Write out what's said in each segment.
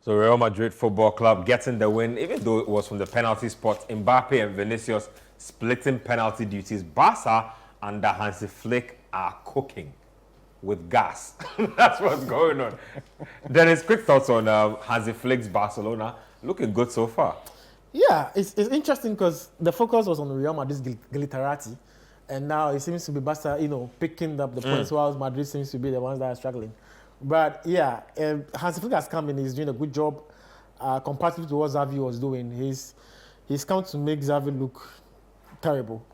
So Real Madrid Football Club getting the win, even though it was from the penalty spot. Mbappe and Vinicius splitting penalty duties. Barca under Hansi Flick are cooking with gas. That's what's going on. Dennis, quick thoughts on Hansi Flick's Barcelona. Looking good so far. Yeah, it's interesting because the focus was on Real Madrid's glitterati, and now it seems to be Barca, picking up the points, while Madrid seems to be the ones that are struggling. But yeah, Hansi Flick has come in. He's doing a good job comparative to what Xavi was doing. He's come to make Xavi look terrible.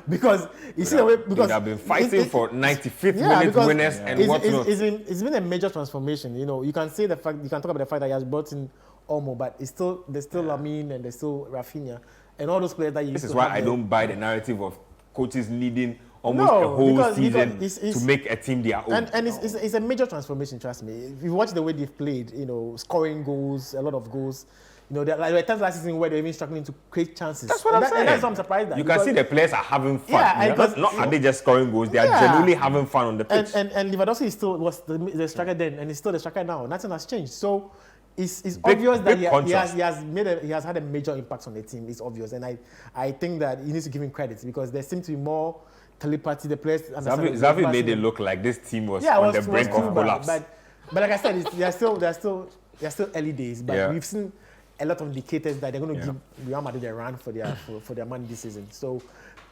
Because you see the way they have been fighting for 95th minute winners and whatnot. It's been a major transformation. You can say talk about the fact that he has brought in Olmo, but there's still Lamine and there's still Rafinha and all those players that you. This is why I don't buy the narrative of coaches needing almost a whole season to make a team their own. And it's a major transformation. Trust me. If you watch the way they've played, scoring goals, a lot of goals. There were times last season where they're even struggling to create chances. That's what I'm saying. That's what I'm surprised at. You can see the players are having fun. Yeah, not are they just scoring goals? They are genuinely having fun on the pitch. And Lewandowski still was the striker then, and he's still the striker now. Nothing has changed. So it's obvious that he has had a major impact on the team. It's obvious, and I think that he needs to give him credit because there seems to be more telepathy. The players. Xavi made it look like this team was on the brink of collapse. But like I said, they're still early days. But we've seen a lot of indicators that they're going to give Real Madrid a run for their money this season. So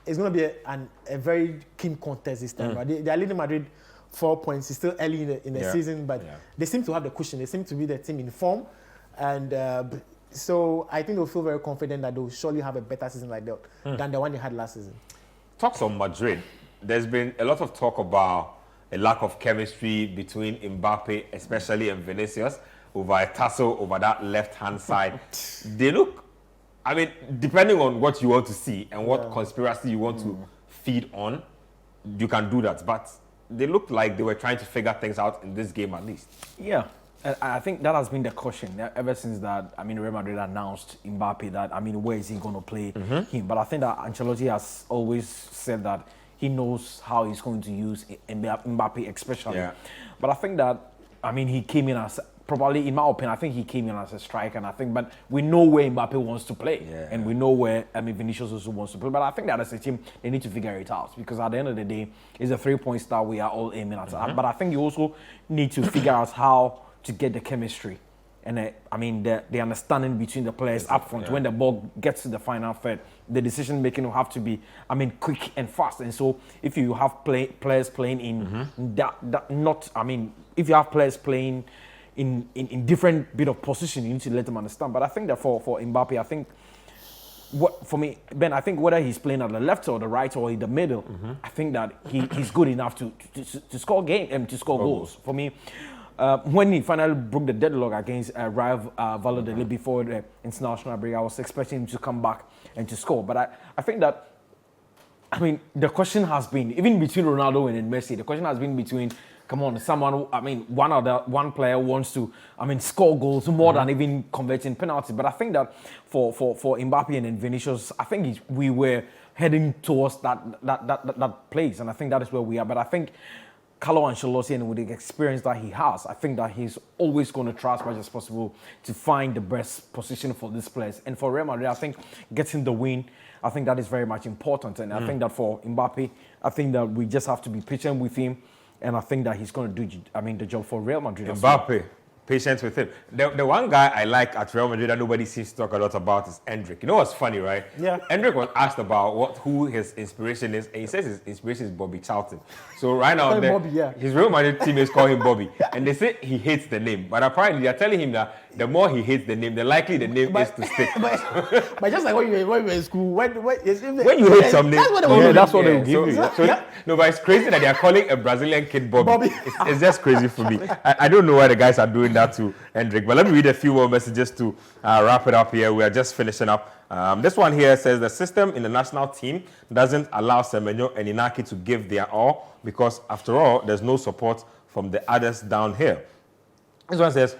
it's going to be a very keen contest this time. Right? They are leading Madrid 4 points. It's still early in the season, but they seem to have the cushion. They seem to be the team in form. And so I think they'll feel very confident that they'll surely have a better season like that than the one they had last season. Talks on Madrid. There's been a lot of talk about a lack of chemistry between Mbappe, especially, and Vinicius, over a tussle over that left-hand side. They look, depending on what you want to see and what conspiracy you want to feed on, you can do that. But they looked like they were trying to figure things out in this game at least. Yeah, I think that has been the caution ever since that, Real Madrid announced Mbappe that, where is he going to play him? But I think that Ancelotti has always said that he knows how he's going to use Mbappe especially. Yeah. But I think that, he came in as, probably, in my opinion, I think he came in as a striker, but we know where Mbappe wants to play, and we know where Vinicius also wants to play. But I think that as a team, they need to figure it out because at the end of the day, it's a 3-point star we are all aiming at. But I think you also need to figure out how to get the chemistry and the understanding between the players up front. When the ball gets to the final third, the decision making will have to be, quick and fast. And so, if you have players playing in if you have players playing in different bit of position, you need to let them understand. But I think that for Mbappe, I think for me, Ben, I think whether he's playing at the left or the right or in the middle, I think that he's good enough to score goals. For me, when he finally broke the deadlock against Rayo Valladolid before the international break, I was expecting him to come back and to score. But I think that, the question has been, even between Ronaldo and Messi, the question has been between, come on, one player wants to, score goals more than even converting penalties. But I think that for Mbappe and Vinicius, I think we were heading towards that place, and I think that is where we are. But I think Carlo Ancelotti, and with the experience that he has, I think that he's always going to try as much as possible to find the best position for these players. And for Real Madrid, I think getting the win, I think that is very much important. And I think that for Mbappe, I think that we just have to be patient with him. And I think that he's going to do, the job for Real Madrid. Mbappe, patience with him. The one guy I like at Real Madrid that nobody seems to talk a lot about is Endrick. You know what's funny, right? Yeah. Endrick was asked about who his inspiration is, and he says his inspiration is Bobby Charlton. So right now, his Real Madrid teammates call him Bobby, and they say he hates the name. But apparently, they are telling him that the more he hates the name, the likely the name is to stick. but just like when you were in school, when you hate some name, that's what they will give you. No, but it's crazy that they are calling a Brazilian kid Bobby. It's just crazy for me. I don't know why the guys are doing that to Endrick. But let me read a few more messages to wrap it up here. We are just finishing up. This one here says the system in the national team doesn't allow Semenyo and Inaki to give their all because, after all, there's no support from the others down here. This one says,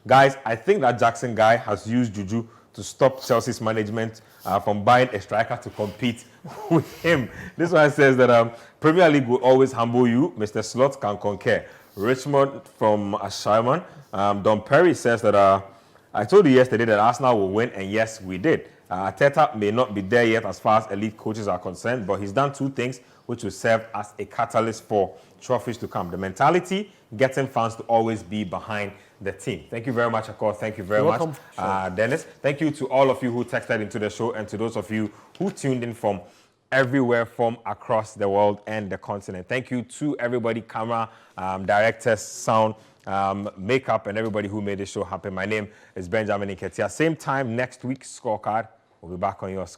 guys, I think that Jackson guy has used Juju to stop Chelsea's management from buying a striker to compete with him. This one says that Premier League will always humble you. Mr. Slot can concur. Richmond from Simon. Don Perry says that I told you yesterday that Arsenal will win, and yes, we did. Arteta may not be there yet as far as elite coaches are concerned, but he's done two things which will serve as a catalyst for trophies to come. The mentality, getting fans to always be behind the team. Thank you very much, Akor. Thank you very much, Dennis. Thank you to all of you who texted into the show and to those of you who tuned in from everywhere from across the world and the continent. Thank you to everybody, camera, directors, sound, makeup, and everybody who made this show happen. My name is Benjamin Iketia. Same time next week, Scorecard. We'll be back on your screen.